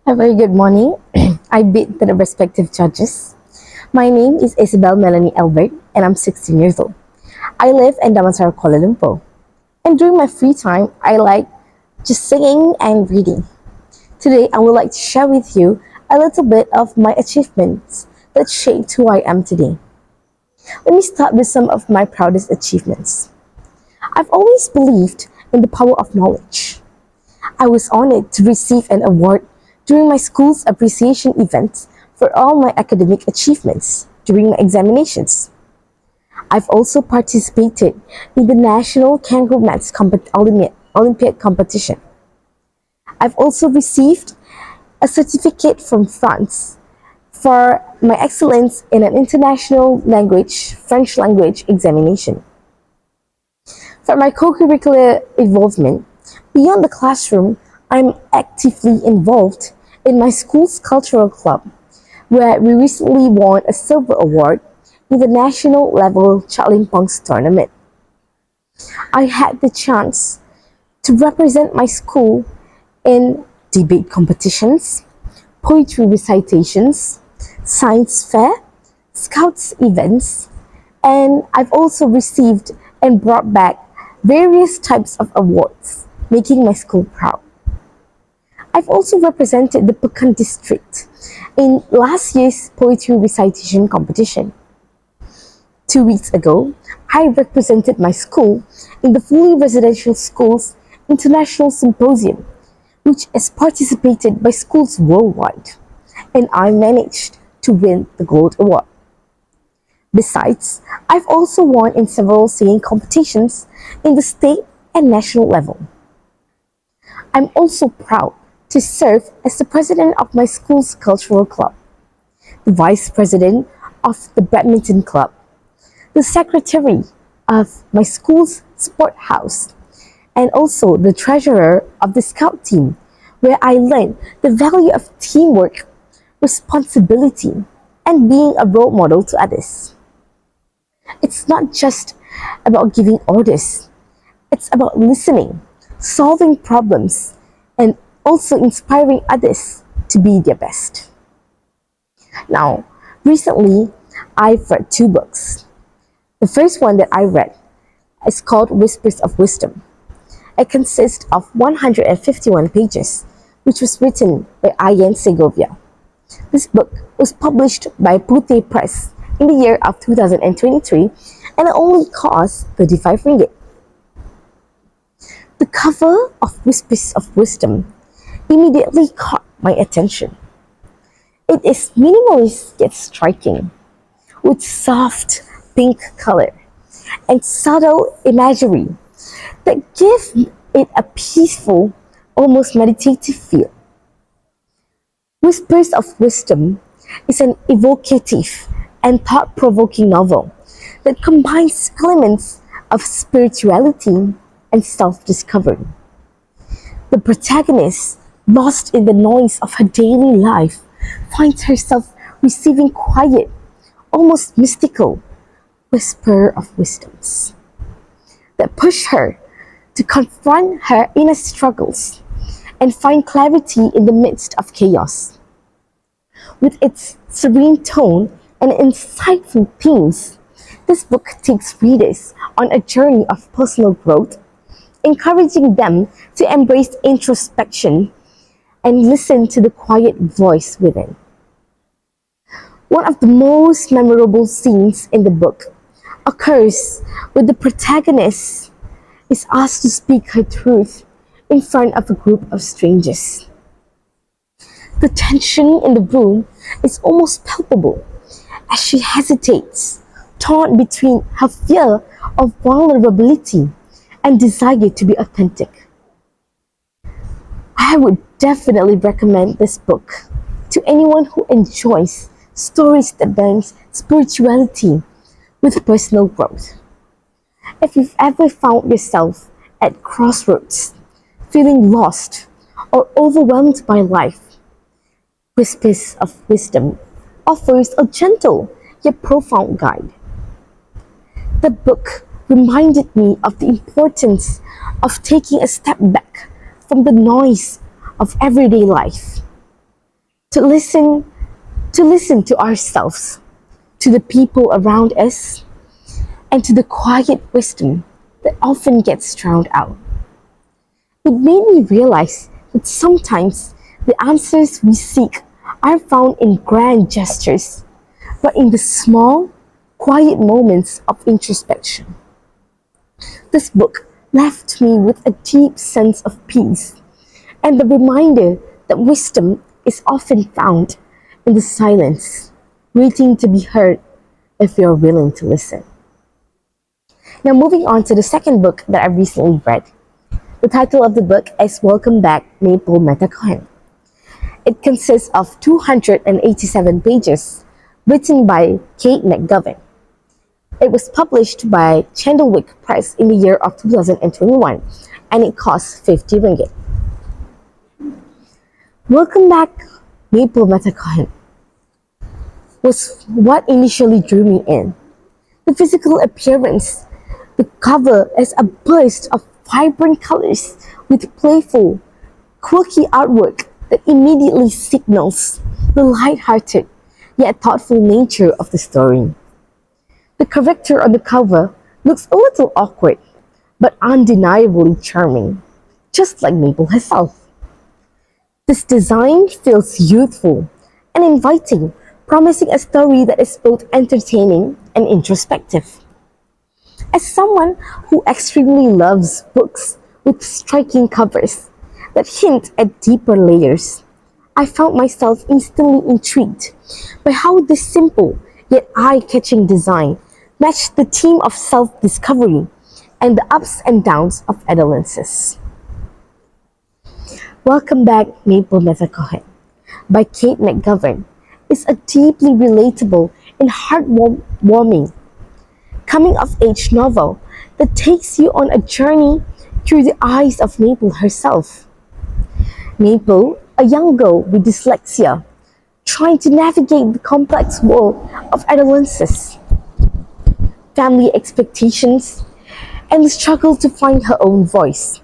A very good morning. I bid to the respective judges. My name is Isabel Melanie Albert, and I'm 16 years old. I live in Damansara, Kuala Lumpur. And during my free time, I like just singing and reading. Today, I would like to share with you a little bit of my achievements that shaped who I am today. Let me start with some of my proudest achievements. I've always believed in the power of knowledge. I was honored to receive an award during my school's appreciation event for all my academic achievements during my examinations. I've also participated in the National Kangaroo Maths Olympiad competition. I've also received a certificate from France for my excellence in an international language, French language examination. For my co-curricular involvement, beyond the classroom, I'm actively involved in my school's cultural club, where we recently won a silver award in the national level Chalimpongs tournament. I had the chance to represent my school in debate competitions, poetry recitations, science fair, scouts events, and I've also received and brought back various types of awards, making my school proud. I've also represented the Pekan district in last year's poetry recitation competition. 2 weeks ago, I represented my school in the Fully Residential Schools International Symposium, which is participated by schools worldwide, and I managed to win the Gold Award. Besides, I've also won in several singing competitions in the state and national level. I'm also proud to serve as the president of my school's cultural club, the vice president of the badminton club, the secretary of my school's sport house, and also the treasurer of the scout team, where I learned the value of teamwork, responsibility, and being a role model to others. It's not just about giving orders, it's about listening, solving problems, and also inspiring others to be their best. Now, recently, I've read 2 books. The first one that I read is called Whispers of Wisdom. It consists of 151 pages, which was written by Ayan Segovia. This book was published by Putih Press in the year of 2023, and it only cost 35 ringgit. The cover of Whispers of Wisdom immediately caught my attention. It is minimalist yet striking, with soft pink color and subtle imagery that give it a peaceful, almost meditative feel. Whispers of Wisdom is an evocative and thought-provoking novel that combines elements of spirituality and self-discovery. The protagonist, lost in the noise of her daily life, finds herself receiving quiet, almost mystical whisper of wisdoms that push her to confront her inner struggles and find clarity in the midst of chaos. With its serene tone and insightful themes, this book takes readers on a journey of personal growth, encouraging them to embrace introspection and listen to the quiet voice within. One of the most memorable scenes in the book occurs when the protagonist is asked to speak her truth in front of a group of strangers. The tension in the room is almost palpable as she hesitates, torn between her fear of vulnerability and desire to be authentic. I would definitely recommend this book to anyone who enjoys stories that balance spirituality with personal growth. If you've ever found yourself at crossroads, feeling lost or overwhelmed by life, Whispers of Wisdom offers a gentle yet profound guide. The book reminded me of the importance of taking a step back from the noise of everyday life to listen, to ourselves, to the people around us, and to the quiet wisdom that often gets drowned out. It made me realize that sometimes the answers we seek aren't found in grand gestures, but in the small, quiet moments of introspection. This book left me with a deep sense of peace and the reminder that wisdom is often found in the silence, waiting to be heard if you're willing to listen. Now, moving on to the second book that I recently read. The title of the book is Welcome Back, Maple Metacohen. It consists of 287 pages, written by Kate McGovern. It was published by Candlewick Press in the year of 2021, and it costs 50 ringgit. Welcome Back, Maple Metacohen was what initially drew me in. The physical appearance, the cover is a burst of vibrant colors with playful, quirky artwork that immediately signals the light-hearted yet thoughtful nature of the story. The character on the cover looks a little awkward, but undeniably charming, just like Maple herself. This design feels youthful and inviting, promising a story that is both entertaining and introspective. As someone who extremely loves books with striking covers that hint at deeper layers, I found myself instantly intrigued by how this simple yet eye-catching design matched the theme of self-discovery and the ups and downs of adolescence. Welcome Back, Maple Metacohen by Kate McGovern is a deeply relatable and heartwarming coming-of-age novel that takes you on a journey through the eyes of Maple herself. Maple, a young girl with dyslexia, trying to navigate the complex world of adolescence, family expectations, and the struggle to find her own voice.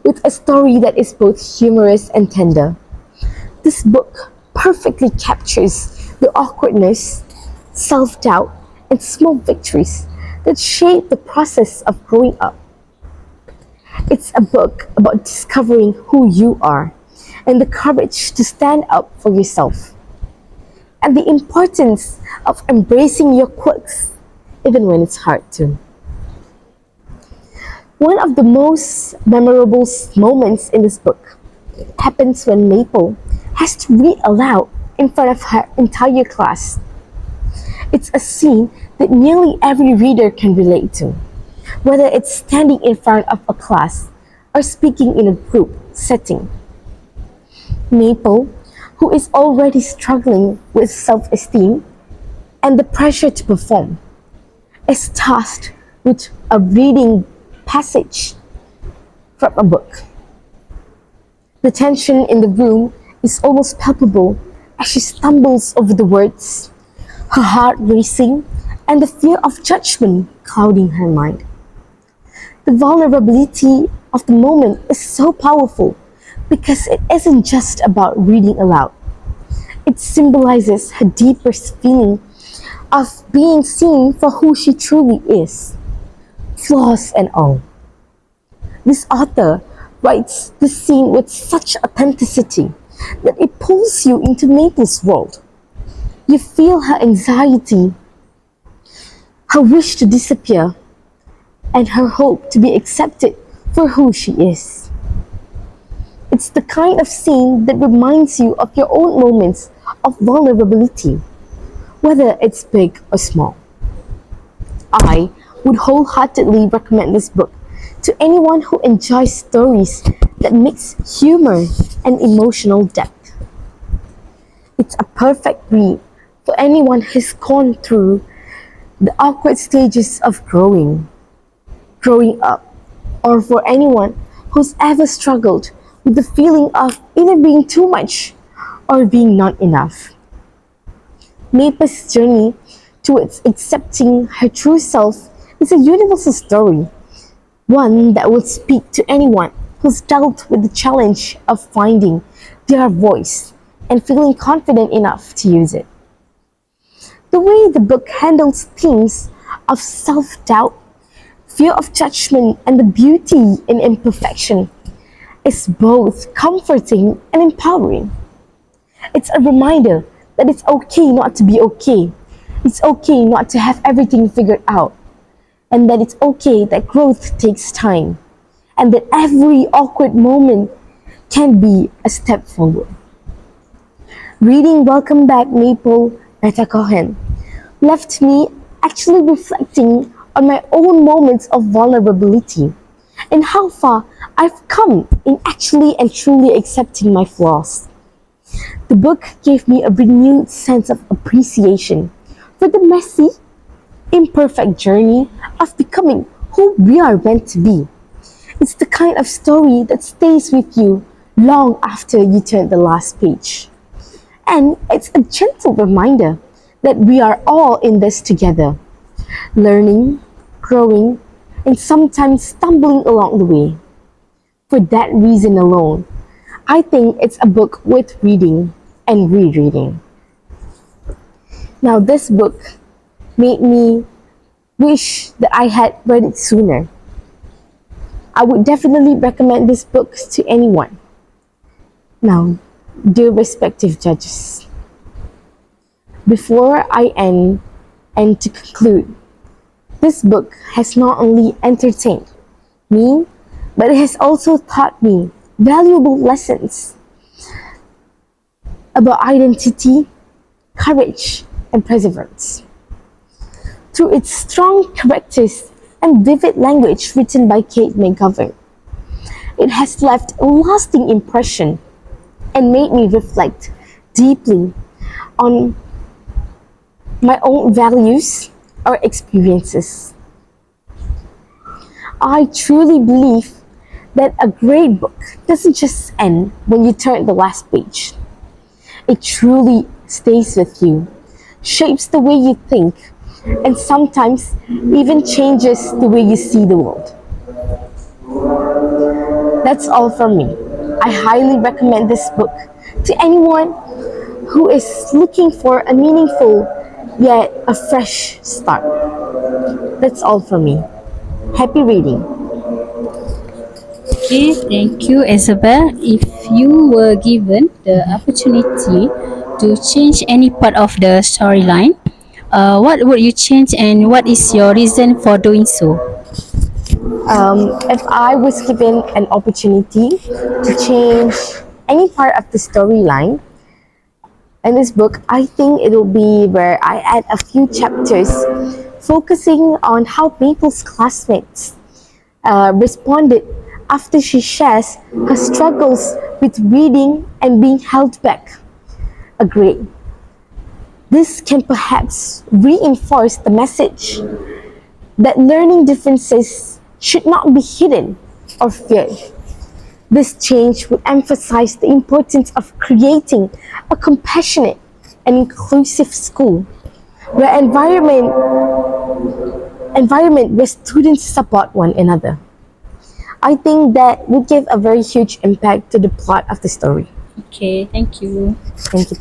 With a story that is both humorous and tender, this book perfectly captures the awkwardness, self-doubt, and small victories that shape the process of growing up. It's a book about discovering who you are and the courage to stand up for yourself, and the importance of embracing your quirks even when it's hard to. One of the most memorable moments in this book happens when Maple has to read aloud in front of her entire class. It's a scene that nearly every reader can relate to, whether it's standing in front of a class or speaking in a group setting. Maple, who is already struggling with self-esteem and the pressure to perform, is tasked with a reading passage from a book. The tension in the room is almost palpable as she stumbles over the words, her heart racing and the fear of judgment clouding her mind. The vulnerability of the moment is so powerful because it isn't just about reading aloud. It symbolizes her deepest feeling of being seen for who she truly is, flaws and all. This author writes the scene with such authenticity that it pulls you into Maple's world. You feel her anxiety, her wish to disappear, and her hope to be accepted for who she is. It's the kind of scene that reminds you of your own moments of vulnerability, whether it's big or small. I would wholeheartedly recommend this book to anyone who enjoys stories that mix humor and emotional depth. It's a perfect read for anyone who's gone through the awkward stages of growing up, or for anyone who's ever struggled with the feeling of either being too much or being not enough. Maple's journey towards accepting her true self is a universal story, one that will speak to anyone who's dealt with the challenge of finding their voice and feeling confident enough to use it. The way the book handles themes of self-doubt, fear of judgment, and the beauty in imperfection is both comforting and empowering. It's a reminder that it's okay not to be okay. It's okay not to have everything figured out. And that it's okay that growth takes time. And that every awkward moment can be a step forward. Reading Welcome Back Maple Meta Cohen left me actually reflecting on my own moments of vulnerability and how far I've come in actually and truly accepting my flaws. The book gave me a renewed sense of appreciation for the messy, imperfect journey of becoming who we are meant to be. It's the kind of story that stays with you long after you turn the last page. And it's a gentle reminder that we are all in this together, learning, growing, and sometimes stumbling along the way. For that reason alone, I think it's a book worth reading and rereading. Now, this book made me wish that I had read it sooner. I would definitely recommend this book to anyone. Now, dear respective judges, before I end and to conclude, this book has not only entertained me, but it has also taught me valuable lessons about identity, courage, and perseverance. Through its strong characters and vivid language written by Kate McGovern, it has left a lasting impression and made me reflect deeply on my own values or experiences. I truly believe that a great book doesn't just end when you turn the last page. It truly stays with you, shapes the way you think, and sometimes even changes the way you see the world. That's all from me. I highly recommend this book to anyone who is looking for a meaningful yet a fresh start. That's all from me. Happy reading. Okay, thank you, Isabel. If you were given the opportunity to change any part of the storyline, what would you change and what is your reason for doing so? If I was given an opportunity to change any part of the storyline in this book, I think it will be where I add a few chapters focusing on how Maple's classmates responded after she shares her struggles with reading and being held back a grade. This can perhaps reinforce the message that learning differences should not be hidden or feared. This change would emphasize the importance of creating a compassionate and inclusive school where environment where students support one another. I think that would give a very huge impact to the plot of the story. Okay, thank you. Thank you.